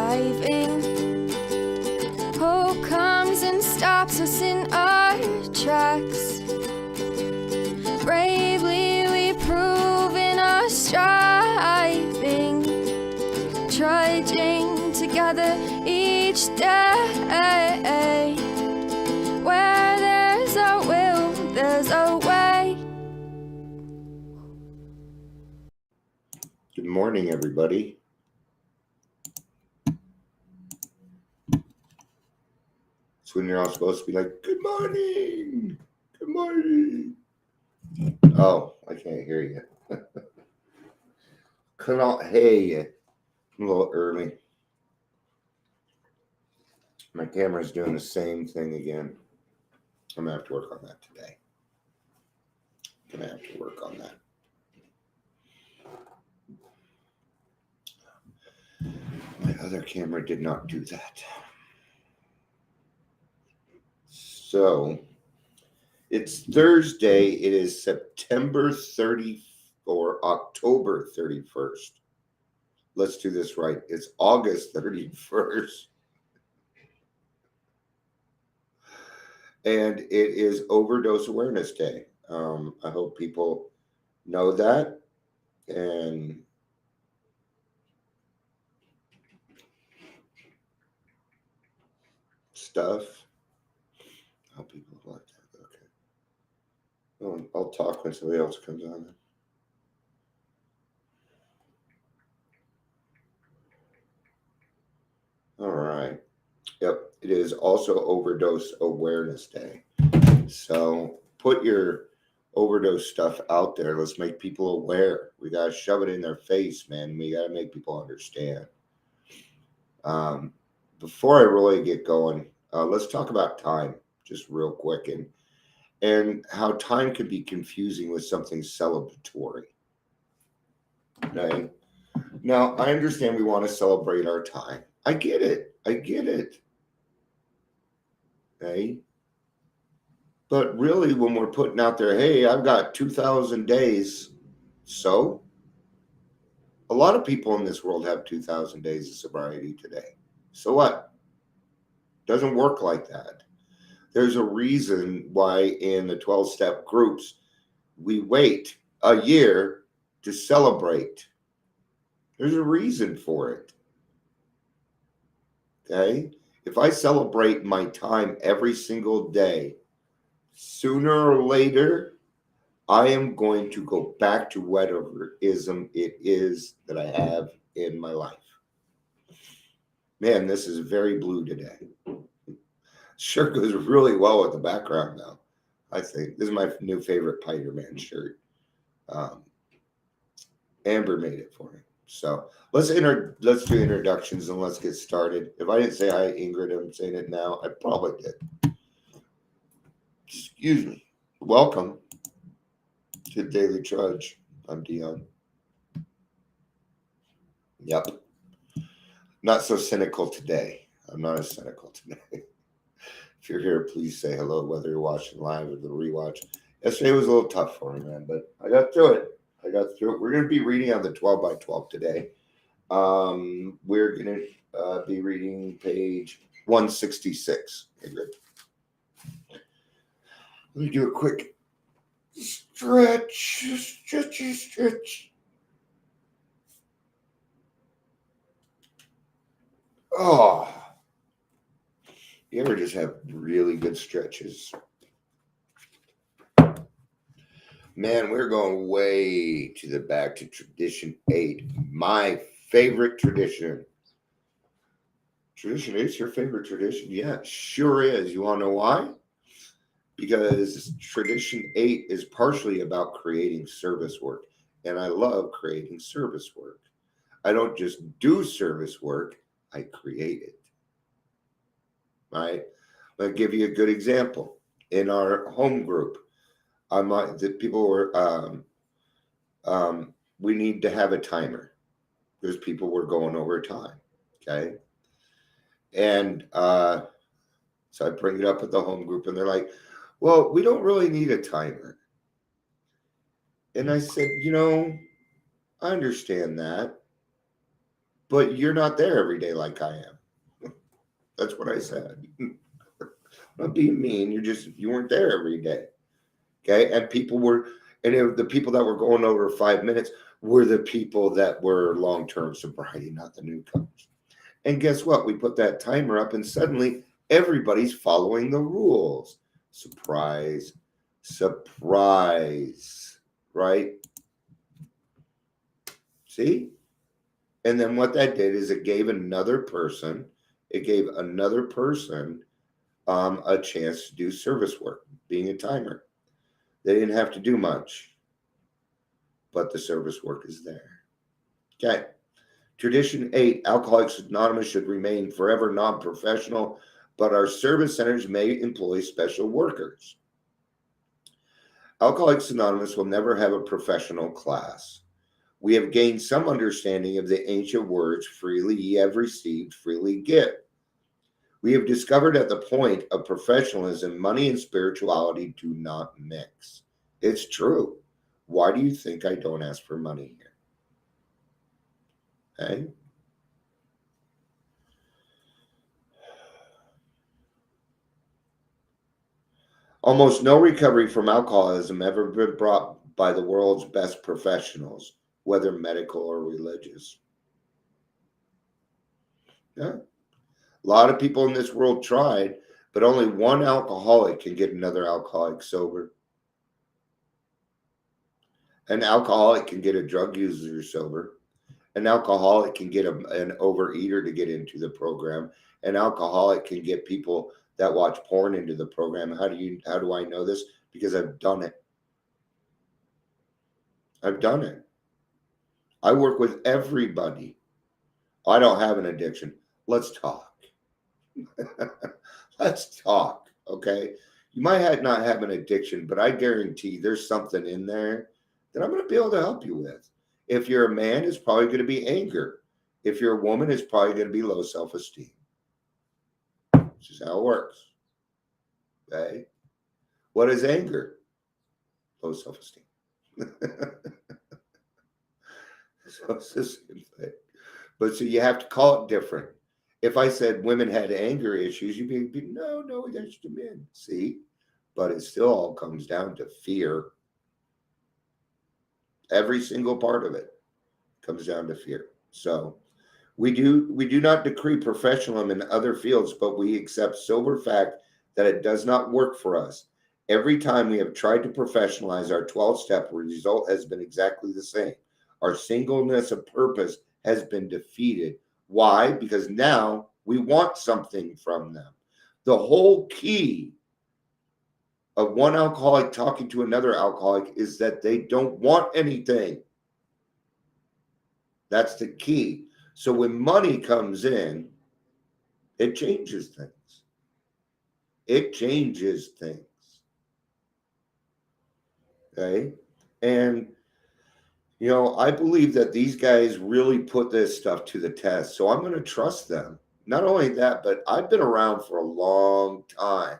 driving. Hope comes and stops us in our tracks. Bravely we prove in our striving, trudging together each day. Where there's a will, there's a way. Good morning, everybody. It's when you're all supposed to be like, good morning, good morning. Oh, I can't hear you. Cannot hear you. I'm a little early. My camera's doing the same thing again. I'm going to have to work on that today. My other camera did not do that. So, it's Thursday. It is September 30th or October 31st. Let's do this right. It's August 31st. And it is Overdose Awareness Day. I hope people know that. And stuff. I hope people like that. Okay. Well, I'll talk when somebody else comes on. All right. Yep. It is also Overdose Awareness Day. So put your overdose stuff out there. Let's make people aware. We got to shove it in their face, man. We got to make people understand. Before I really get going, let's talk about time just real quick and how time can be confusing with something celebratory. Okay. Now, I understand we want to celebrate our time. I get it. Okay. But really, when we're putting out there, hey, I've got 2,000 days. So a lot of people in this world have 2,000 days of sobriety today. So what? Doesn't work like that. There's a reason why in the 12-step groups, we wait a year to celebrate. There's a reason for it. Okay? If I celebrate my time every single day, sooner or later, I am going to go back to whatever ism it is that I have in my life. Man, this is very blue today. Sure goes really well with the background, though. I think this is my new favorite Spider-Man shirt. Amber made it for me. So let's do introductions and let's get started. If I didn't say hi, Ingrid, I'm saying it now. I probably did. Excuse me. Welcome to Daily Trudge. I'm Dion. Yep. Not so cynical today. I'm not as cynical today. If you're here, please say hello, whether you're watching live or the rewatch. Yesterday was a little tough for me, man, but I got through it. We're going to be reading on the 12 by 12 today. We're going to be reading page 166. Ingrid. Let me do a quick stretch. Oh, you ever just have really good stretches? Man, we're going way to the back to tradition 8. My favorite tradition. Tradition 8 is your favorite tradition? Yeah, it sure is. You want to know why? Because tradition 8 is partially about creating service work. And I love creating service work. I don't just do service work, I create it. Right? I'll give you a good example. In our home group, we need to have a timer because people were going over time. Okay. And so I bring it up with the home group and they're like, well, we don't really need a timer. And I said, I understand that. but you're not there every day like I am. That's what I said. Not being mean. You weren't there every day. Okay. And the people that were going over 5 minutes were the people that were long-term sobriety, not the newcomers. And guess what? We put that timer up and suddenly everybody's following the rules. Surprise, surprise, right? See? And then what that did is it gave another person a chance to do service work, being a timer. They didn't have to do much, but the service work is there. Okay. Tradition 8, Alcoholics Anonymous should remain forever non-professional, but our service centers may employ special workers. Alcoholics Anonymous will never have a professional class. We have gained some understanding of the ancient words, freely ye have received, freely give. We have discovered at the point of professionalism, money and spirituality do not mix. It's true. Why do you think I don't ask for money here? Okay. Almost no recovery from alcoholism ever been brought by the world's best professionals, whether medical or religious. Yeah. A lot of people in this world tried, but only one alcoholic can get another alcoholic sober. An alcoholic can get a drug user sober. An alcoholic can get an overeater to get into the program. An alcoholic can get people that watch porn into the program. How do I know this? Because I've done it. I've done it. I work with everybody. I don't have an addiction. Let's talk. Let's talk. Okay. You might not have an addiction, but I guarantee there's something in there that I'm going to be able to help you with. If you're a man, it's probably going to be anger. If you're a woman, it's probably going to be low self-esteem. This is how it works. Okay. What is anger? Low self-esteem. So it's the same thing. But so you have to call it different. If I said women had anger issues, you'd be no, that's the men. See? But it still all comes down to fear. Every single part of it comes down to fear. So we do not decree professionalism in other fields, but we accept sober fact that it does not work for us. Every time we have tried to professionalize our 12-step, result has been exactly the same. Our singleness of purpose has been defeated. Why? Because now we want something from them. The whole key of one alcoholic talking to another alcoholic is that they don't want anything. That's the key. So when money comes in, it changes things. It changes things. Okay? And, I believe that these guys really put this stuff to the test. So I'm going to trust them. Not only that, but I've been around for a long time.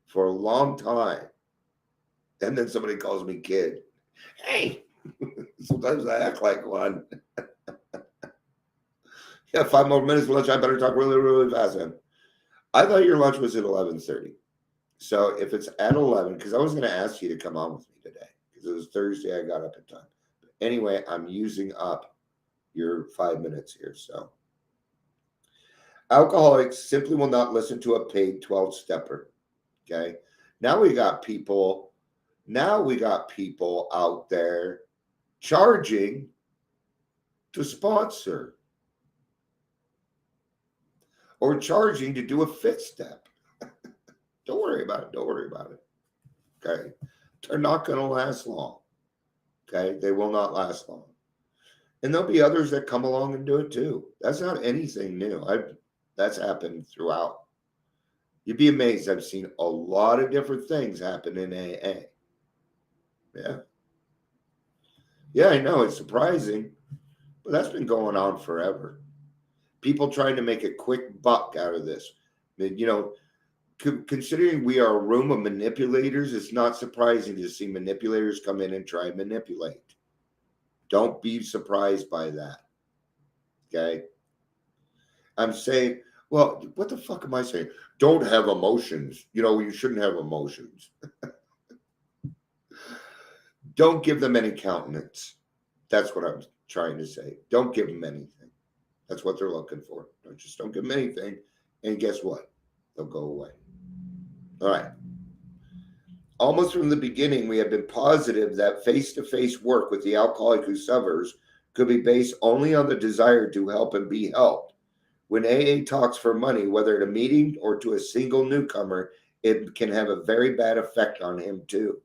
For a long time. And then somebody calls me kid. Hey, sometimes I act like one. Yeah, 5 more minutes for lunch. I better talk really, really fast then. I thought your lunch was at 11:30. So if it's at 11, because I was going to ask you to come on with me today, because it was Thursday, I got up in time. But anyway, I'm using up your 5 minutes here. So alcoholics simply will not listen to a paid 12-stepper. Okay. Now we got people out there charging to sponsor or charging to do a 5th step. Don't worry about it. Okay. They're not going to last long. Okay. They will not last long. And there'll be others that come along and do it too. That's not anything new. That's happened throughout. You'd be amazed. I've seen a lot of different things happen in AA. Yeah. Yeah, I know. It's surprising, but that's been going on forever. People trying to make a quick buck out of this. Considering we are a room of manipulators, it's not surprising to see manipulators come in and try and manipulate. Don't be surprised by that. Okay. I'm saying, well, what the fuck am I saying? Don't have emotions. You shouldn't have emotions. Don't give them any countenance. That's what I'm trying to say. Don't give them anything. That's what they're looking for. Don't give them anything. And guess what? They'll go away. All right. Almost from the beginning, we have been positive that face-to-face work with the alcoholic who suffers could be based only on the desire to help and be helped. When AA talks for money, whether at a meeting or to a single newcomer, it can have a very bad effect on him too.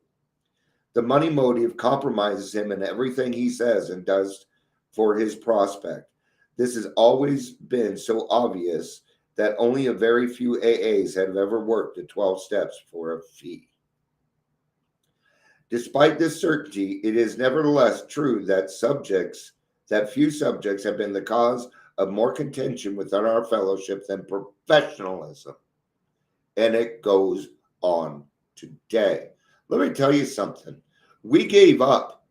The money motive compromises him in everything he says and does for his prospect. This has always been so obvious that only a very few AAs have ever worked the 12 steps for a fee. Despite this certainty, it is nevertheless true that few subjects have been the cause of more contention within our fellowship than professionalism. And it goes on today. Let me tell you something. We gave up.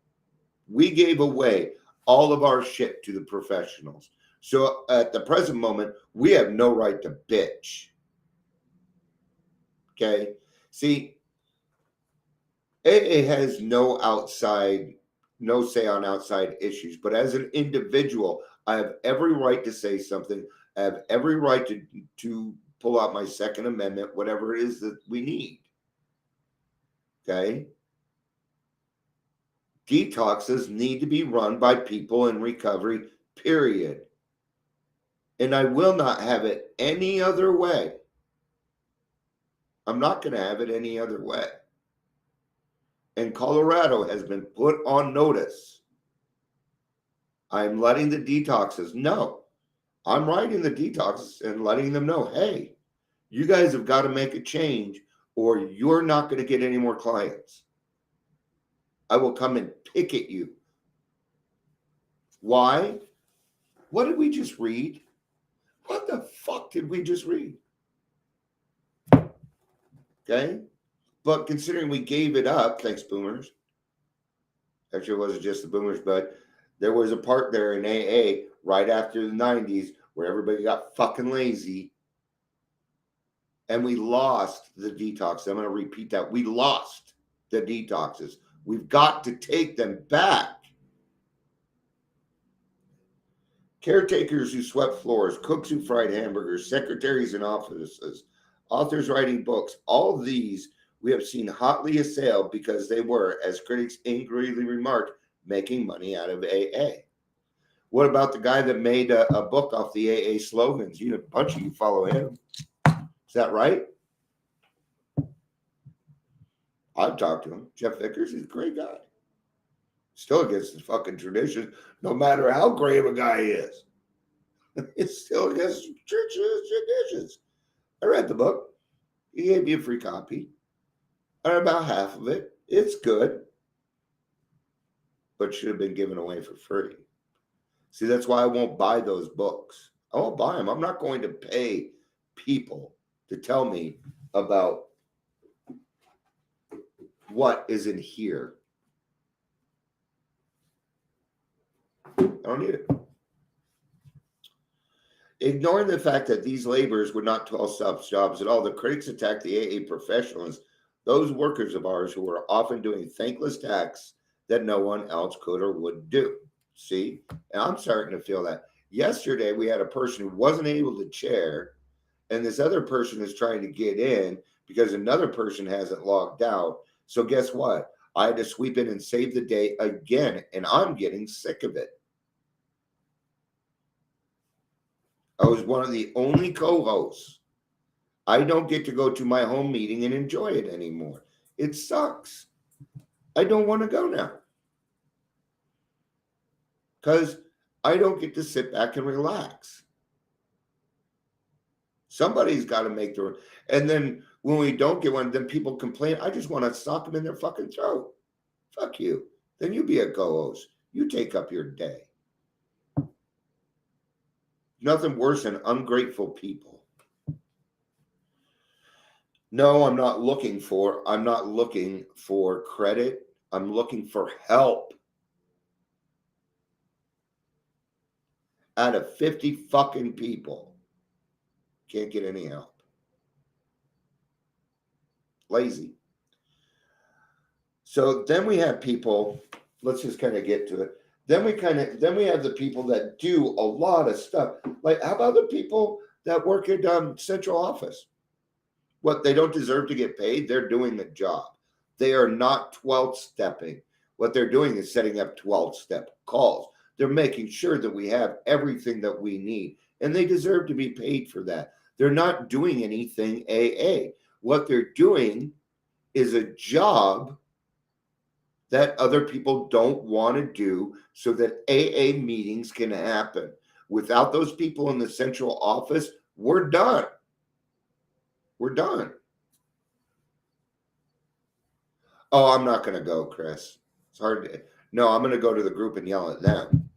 We gave away all of our shit to the professionals. So at the present moment, we have no right to bitch. Okay? See, AA has no say on outside issues, but as an individual, I have every right to say something. I have every right to pull out my Second Amendment, whatever it is that we need. Okay? Detoxes need to be run by people in recovery, period. And I will not have it any other way. I'm not going to have it any other way. And Colorado has been put on notice. I'm letting the detoxes know. I'm writing the detoxes and letting them know, hey, you guys have got to make a change or you're not going to get any more clients. I will come and picket you. Why? What did we just read? What the fuck did we just read? Okay? But considering we gave it up, thanks, boomers. Actually, it wasn't just the boomers, but there was a part there in AA right after the 90s where everybody got fucking lazy and we lost the detox. I'm going to repeat that. We lost the detoxes. We've got to take them back. Caretakers who swept floors, cooks who fried hamburgers, secretaries in offices, authors writing books, all these we have seen hotly assailed because they were, as critics angrily remarked, making money out of AA. What about the guy that made a book off the AA slogans? A bunch of you follow him. Is that right? I've talked to him. Jeff Vickers, he's a great guy. Still against the fucking tradition, no matter how great of a guy he is. It's still against traditions. I read the book. He gave me a free copy. I read about half of it. It's good, but should have been given away for free. See, that's why I won't buy those books. I won't buy them. I'm not going to pay people to tell me about what is in here. I don't need it. Ignoring the fact that these laborers were not 12 jobs at all, the critics attacked the AA professionals, those workers of ours who were often doing thankless tasks that no one else could or would do. See? And I'm starting to feel that. Yesterday, we had a person who wasn't able to chair, and this other person is trying to get in because another person hasn't logged out. So guess what? I had to sweep in and save the day again, and I'm getting sick of it. I was one of the only co-hosts. I don't get to go to my home meeting and enjoy it anymore. It sucks. I don't want to go now. Because I don't get to sit back and relax. Somebody's got to make their... And then when we don't get one, then people complain. I just want to sock them in their fucking throat. Fuck you. Then you be a co-host. You take up your day. Nothing worse than ungrateful people. No, I'm not looking for credit. I'm looking for help. out of 50 fucking people can't get any help. Lazy. So then we have people, let's just kind of get to it. Then we have the people that do a lot of stuff. Like, how about the people that work at central office? What, they don't deserve to get paid? They're doing the job. They are not 12 stepping. What they're doing is setting up 12-step calls. They're making sure that we have everything that we need, and they deserve to be paid for that. They're not doing anything AA. What they're doing is a job that other people don't want to do so that AA meetings can happen. Without those people in the central office, we're done. We're done. Oh, I'm not going to go, Chris. It's hard to, no, I'm going to go to the group and yell at them.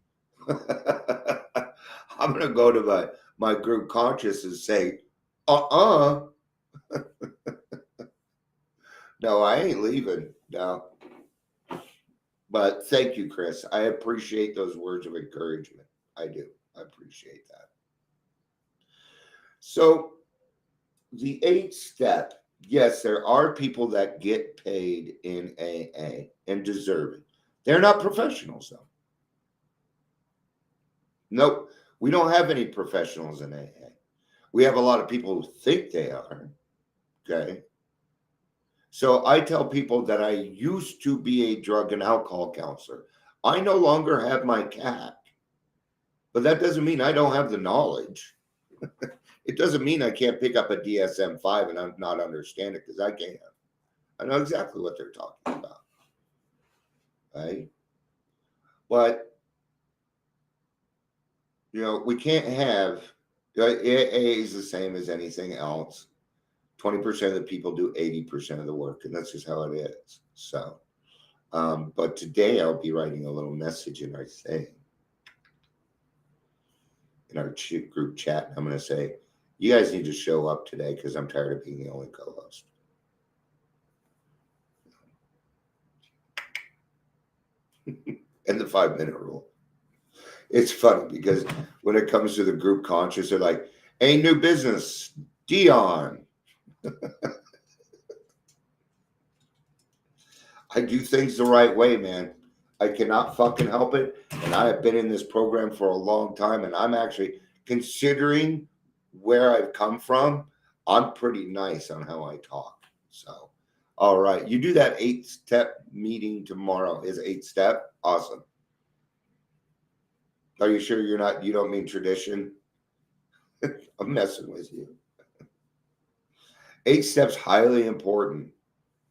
I'm going to go to my group conscious and say, no, I ain't leaving. No. But thank you, Chris. I appreciate those words of encouragement. I do. I appreciate that. So the 8th step, yes, there are people that get paid in AA and deserve it. They're not professionals, though. Nope. We don't have any professionals in AA. We have a lot of people who think they are. Okay. So I tell people that I used to be a drug and alcohol counselor. I no longer have my CAC, but that doesn't mean I don't have the knowledge. It doesn't mean I can't pick up a DSM-5 and I'm not understand it, because I can. I know exactly what they're talking about. Right? But, we can't have, AA is the same as anything else. 20% of the people do 80% of the work, and that's just how it is. So, but today I'll be writing a little message in our thing, in our group chat. I'm going to say, you guys need to show up today because I'm tired of being the only co-host. And the 5-minute rule. It's funny because when it comes to the group conscious, they're like, "Hey, new business, Dion." I do things the right way, man. I cannot fucking help it. And I have been in this program for a long time, and I'm actually considering where I've come from. I'm pretty nice on how I talk. So, all right. You do that 8-step meeting tomorrow. Is 8-step? Awesome. Are you sure you don't mean tradition? I'm messing with you. 8 steps, highly important.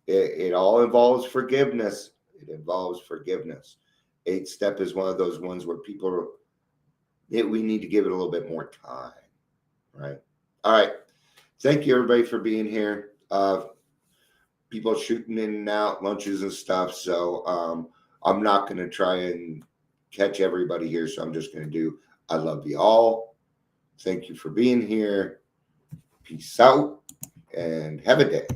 It all involves forgiveness. It involves forgiveness. 8-step is one of those ones where we need to give it a little bit more time, right? All right. Thank you, everybody, for being here. People shooting in and out, lunches and stuff. So I'm not going to try and catch everybody here. So I'm just going to do, I love you all. Thank you for being here. Peace out and have a day.